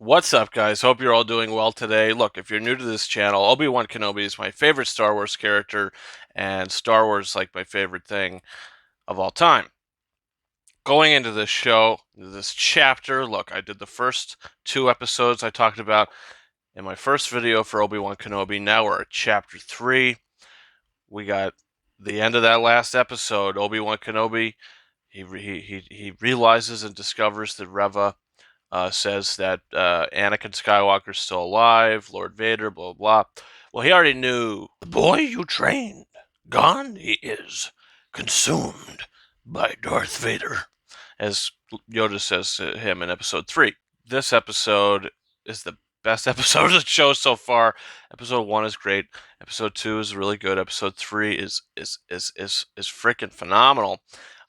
What's up, guys? Hope you're all doing well today. Look, if you're new to this channel, Obi-Wan Kenobi is my favorite Star Wars character, and Star Wars is like my favorite thing of all time. Going into this show, this chapter, look, I did the first two episodes I talked about in my first video for Obi-Wan Kenobi. Now we're at chapter 3. We got the end of that last episode. Obi-Wan Kenobi, he realizes and discovers that Reva says that Anakin Skywalker's still alive, Lord Vader, blah, blah, blah. Well, he already knew. The boy you trained, gone he is, consumed by Darth Vader, as Yoda says to him in episode 3. This episode is the best episode of the show so far. Episode 1 is great. Episode 2 is really good. Episode 3 is freaking phenomenal.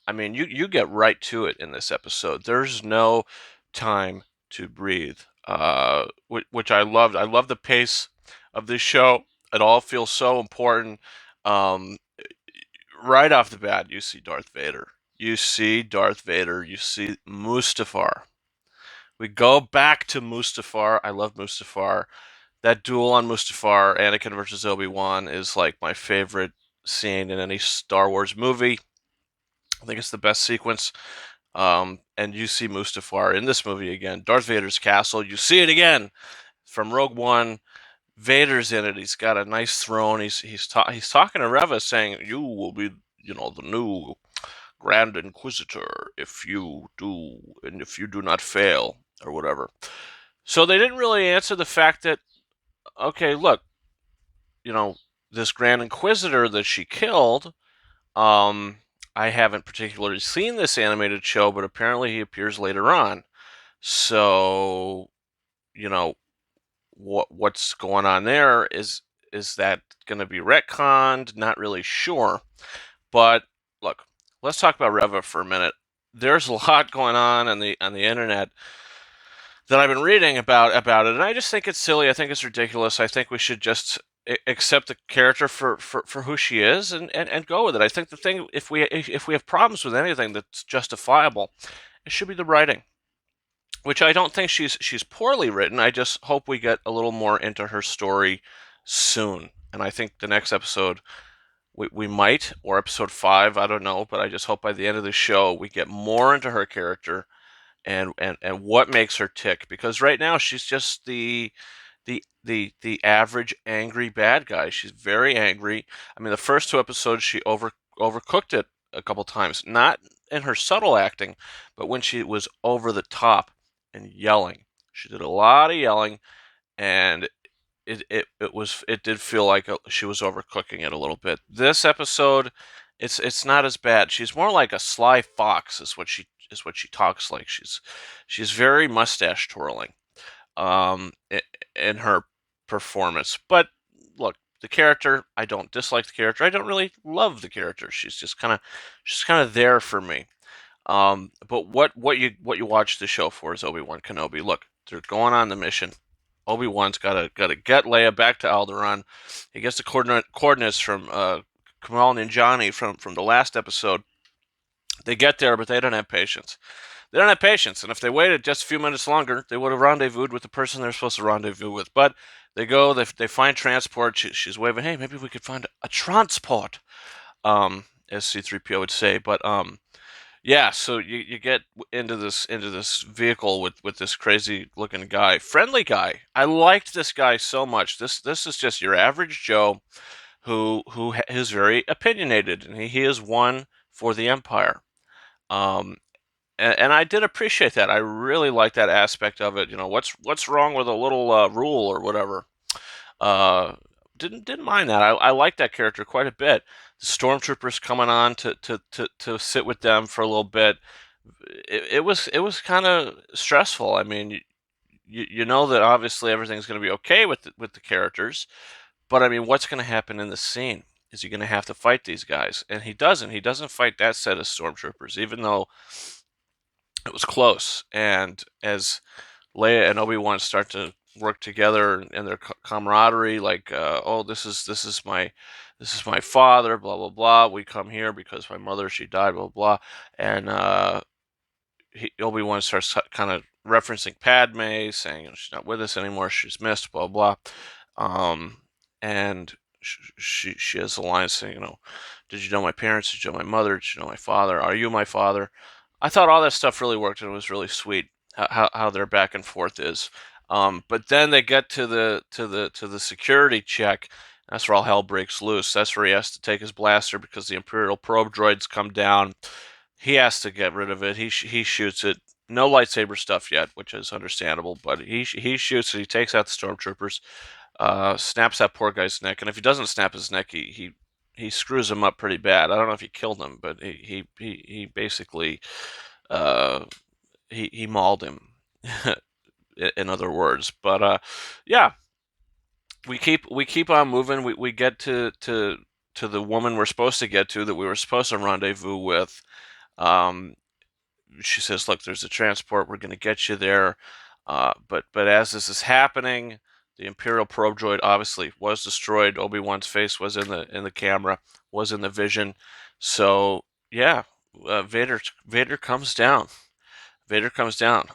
I mean, you get right to it in this episode. There's no time to breathe, which I loved. I love the pace of this show. It all feels so important. Um, right off the bat, you see Darth Vader. You see Darth Vader. You see Mustafar. We go back to Mustafar. I love Mustafar. That duel on Mustafar, Anakin versus Obi-Wan, is like my favorite scene in any Star Wars movie. I think it's the best sequence. And you see Mustafar in this movie again. Darth Vader's castle. You see it again from Rogue One. Vader's in it. He's got a nice throne. He's talking to Reva, saying, "You will be, the new Grand Inquisitor if you do not fail or whatever." So they didn't really answer the fact that, okay, look, you know, this Grand Inquisitor that she killed. I haven't particularly seen this animated show, but apparently he appears later on. So, you know, what's going on there is that going to be retconned? Not really sure. But look, let's talk about Reva for a minute. There's a lot going on the internet that I've been reading about it, and I just think it's silly. I think it's ridiculous. I think we should just accept the character for who she is and go with it. I think the thing, if we have problems with anything that's justifiable, it should be the writing, which I don't think she's poorly written. I just hope we get a little more into her story soon. And I think the next episode we might, or episode 5, I don't know, but I just hope by the end of the show we get more into her character and what makes her tick, because right now she's just the average angry bad guy. She's very angry. I mean, the first two episodes she overcooked it a couple times, not in her subtle acting, but when she was over the top and yelling. She did a lot of yelling, and it did feel like she was overcooking it a little bit. This episode, it's not as bad. She's more like a sly fox, is what she talks like. She's very mustache twirling, um, in her performance. But look, the character, I don't dislike the character. I don't really love the character. She's kind of there for me. But what you watch the show for is Obi-Wan Kenobi. Look, they're going on the mission. Obi-Wan's gotta get Leia back to Alderaan. He gets the coordinates from Kamal Ninjani from the last episode. They get there, but they don't have patience. They don't have patience, and if they waited just a few minutes longer, they would have rendezvoused with the person they're supposed to rendezvous with. But they go, they find transport. She's waving, hey, maybe we could find a transport, as C-3PO would say. But yeah, so you get into this vehicle with this crazy looking guy, friendly guy. I liked this guy so much. This is just your average Joe who is very opinionated, and he is one for the Empire. Um, and I did appreciate that. I really like that aspect of it. What's wrong with a little rule or whatever? Uh, didn't mind that. I like that character quite a bit. The stormtroopers coming on to sit with them for a little bit. It was kind of stressful. I mean, you know that obviously everything's going to be okay with the characters, but I mean, what's going to happen in the scene? Is he going to have to fight these guys? And he doesn't. He doesn't fight that set of stormtroopers, even though it was close. And as Leia and Obi-Wan start to work together in their camaraderie, like, oh, this is my father, blah blah blah. We come here because my mother, she died, blah blah. And Obi-Wan starts kind of referencing Padme, saying, you know, she's not with us anymore, she's missed, blah blah. Um, and she has a line saying, you know, did you know my parents? Did you know my mother? Did you know my father? Are you my father? I thought all that stuff really worked and it was really sweet how their back and forth is. But then they get to the security check. That's where all hell breaks loose. That's where he has to take his blaster because the Imperial probe droids come down. He has to get rid of it. He shoots it. No lightsaber stuff yet, which is understandable. But he shoots it. He takes out the stormtroopers. Snaps that poor guy's neck. And if he doesn't snap his neck, he screws him up pretty bad. I don't know if he killed him, but he basically uh, he mauled him. In other words, but yeah, we keep on moving. We get to the woman we're supposed to get to that we were supposed to rendezvous with. Um, she says, "Look, there's a transport. We're going to get you there." But as this is happening, the Imperial probe droid obviously was destroyed. Obi-Wan's face was in the camera, was in the vision. So yeah, Vader comes down. Vader comes down.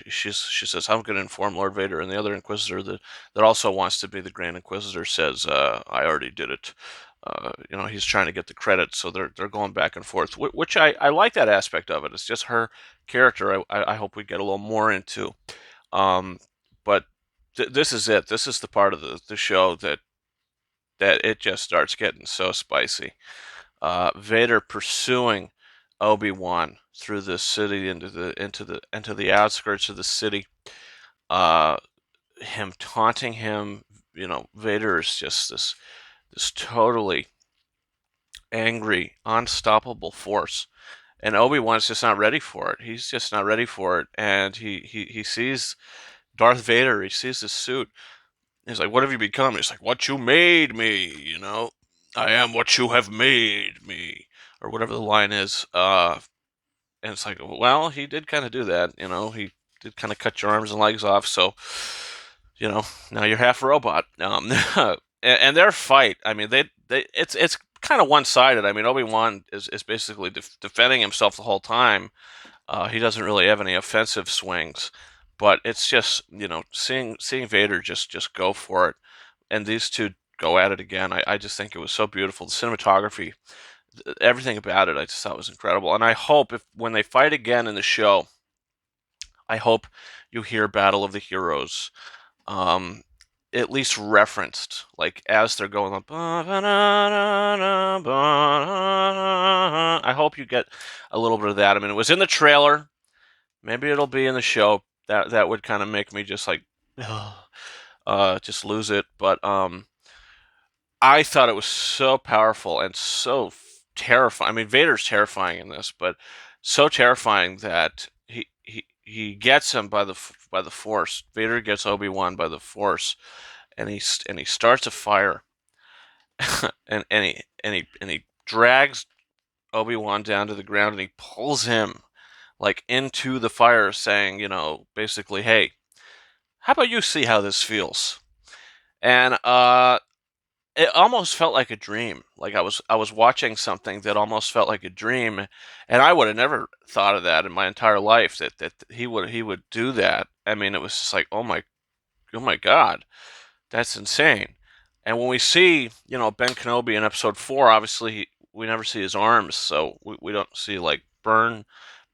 She says, "I'm going to inform Lord Vader," and the other Inquisitor that also wants to be the Grand Inquisitor says, "I already did it." You know, he's trying to get the credit, so they're going back and forth, which I like that aspect of it. It's just her character. I hope we get a little more into. Um, but this is it. This is the part of the show that it just starts getting so spicy. Vader pursuing Obi-Wan through the city into the outskirts of the city. Uh, him taunting him. You know, Vader is just this totally angry, unstoppable force, and Obi-Wan's just not ready for it. He's just not ready for it, and he sees Darth Vader. He sees his suit. He's like, "What have you become?" He's like, "What you made me." You know, I am what you have made me, or whatever the line is. And it's like, well, he did kind of do that. You know, he did kind of cut your arms and legs off. So, you know, now you're half robot. And their fight, I mean, it's kind of one sided. I mean, Obi-Wan is basically defending himself the whole time. He doesn't really have any offensive swings, but it's just, you know, seeing Vader just go for it, and these two go at it again. I just think it was so beautiful. The cinematography, everything about it, I just thought was incredible. And I hope if when they fight again in the show, I hope you hear Battle of the Heroes, um, at least referenced, like as they're going up. I hope you get a little bit of that. I mean, it was in the trailer. Maybe it'll be in the show. That would kind of make me just like, just lose it. But I thought it was so powerful and so terrifying. I mean, Vader's terrifying in this, but so terrifying that he gets him by the Force. Vader gets Obi-Wan by the Force, and he starts a fire, and he drags Obi-Wan down to the ground, and he pulls him like into the fire, saying, you know, basically, "Hey, how about you see how this feels?" And it almost felt like a dream. Like I was watching something that almost felt like a dream, and I would have never thought of that in my entire life that he would do that. I mean, it was just like, oh my God, that's insane. And when we see, you know, Ben Kenobi in Episode 4, obviously we never see his arms, so we don't see like burn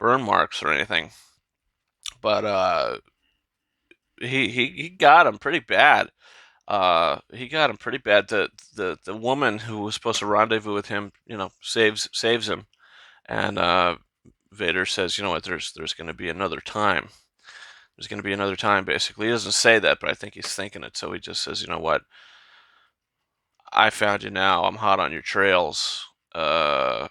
marks or anything. But he got him pretty bad. He got him pretty bad. The woman who was supposed to rendezvous with him, you know, saves him, and Vader says, "You know what? There's going to be another time. There's going to be another time." Basically, he doesn't say that, but I think he's thinking it. So he just says, "You know what? I found you now. I'm hot on your trails. Uh,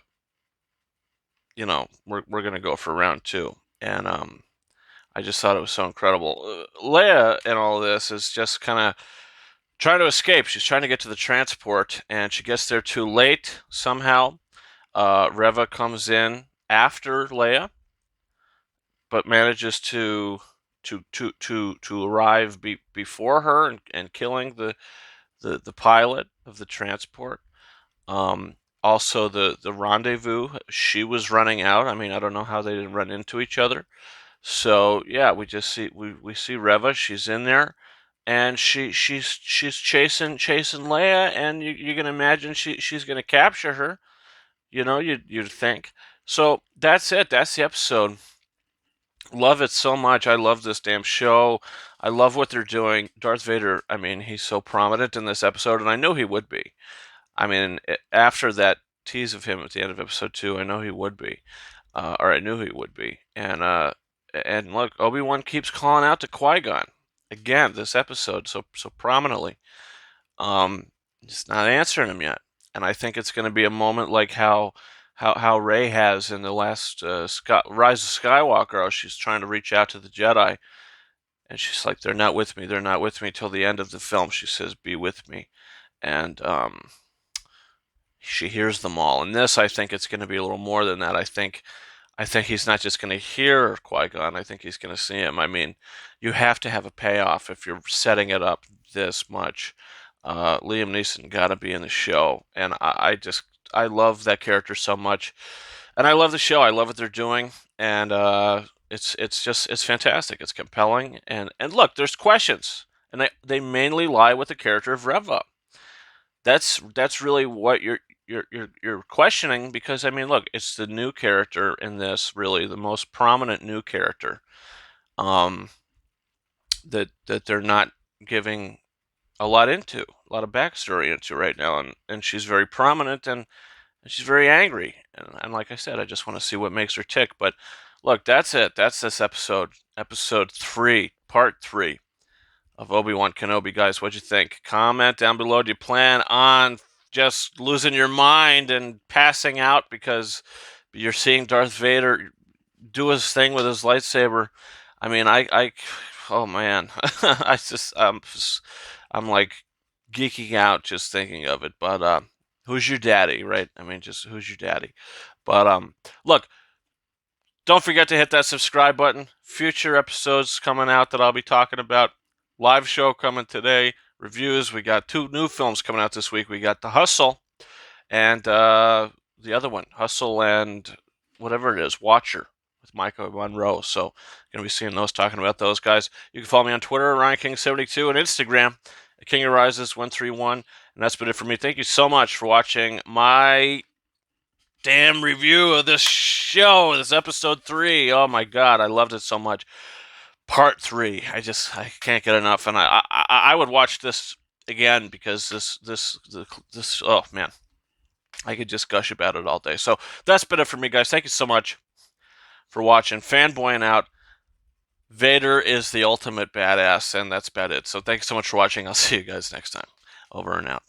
you know, we're going to go for round two." And I just thought it was so incredible. Leia in all of this is just kind of trying to escape. She's trying to get to the transport, and she gets there too late somehow. Reva comes in after Leia, but manages to arrive before her and killing the pilot of the transport. Also, the rendezvous, she was running out. I mean, I don't know how they didn't run into each other. So yeah, we see Reva. She's in there, and she's chasing Leia, and you can imagine she's gonna capture her. You know, you'd think. So that's it. That's the episode. Love it so much. I love this damn show. I love what they're doing. Darth Vader, I mean, he's so prominent in this episode, and I knew he would be. I mean, after that tease of him at the end of episode 2, I know he would be, or I knew he would be. And look, Obi-Wan keeps calling out to Qui-Gon again this episode so prominently. Just not answering him yet, and I think it's going to be a moment like how Rey has in the last Rise of Skywalker. How she's trying to reach out to the Jedi, and she's like, "They're not with me. They're not with me." Till the end of the film, she says, "Be with me," and she hears them all. In this, I think it's going to be a little more than that. I think he's not just going to hear Qui-Gon. I think he's going to see him. I mean, you have to have a payoff if you're setting it up this much. Liam Neeson got to be in the show, and I love that character so much, and I love the show. I love what they're doing, and it's fantastic. It's compelling, and look, there's questions, and they mainly lie with the character of Reva. That's really what you're questioning, because I mean, look, it's the new character in this, really the most prominent new character, um, that they're not giving a lot of backstory into right now, and she's very prominent, and she's very angry, and like I said, I just want to see what makes her tick. But look, that's it. That's this episode 3, part 3 of Obi-Wan Kenobi. Guys, what'd you think? Comment down below. Do you plan on just losing your mind and passing out because you're seeing Darth Vader do his thing with his lightsaber? I mean, oh man, I'm like geeking out just thinking of it. But who's your daddy, right? I mean, just who's your daddy? But look, don't forget to hit that subscribe button. Future episodes coming out that I'll be talking about. Live show coming today. Reviews. We got 2 new films coming out this week. We got The Hustle and the other one, Hustle and whatever it is, Watcher with Michael Monroe. So gonna be seeing those, talking about those guys. You can follow me on Twitter, RyanKing72, and Instagram at King Arises 131. And that's been it for me. Thank you so much for watching my damn review of this show. This episode 3. Oh my god, I loved it so much. Part 3. I can't get enough, and I would watch this again, because this oh man, I could just gush about it all day. So that's been it for me, guys. Thank you so much for watching. Fanboying out. Vader is the ultimate badass, and that's about it. So thank you so much for watching. I'll see you guys next time. Over and out.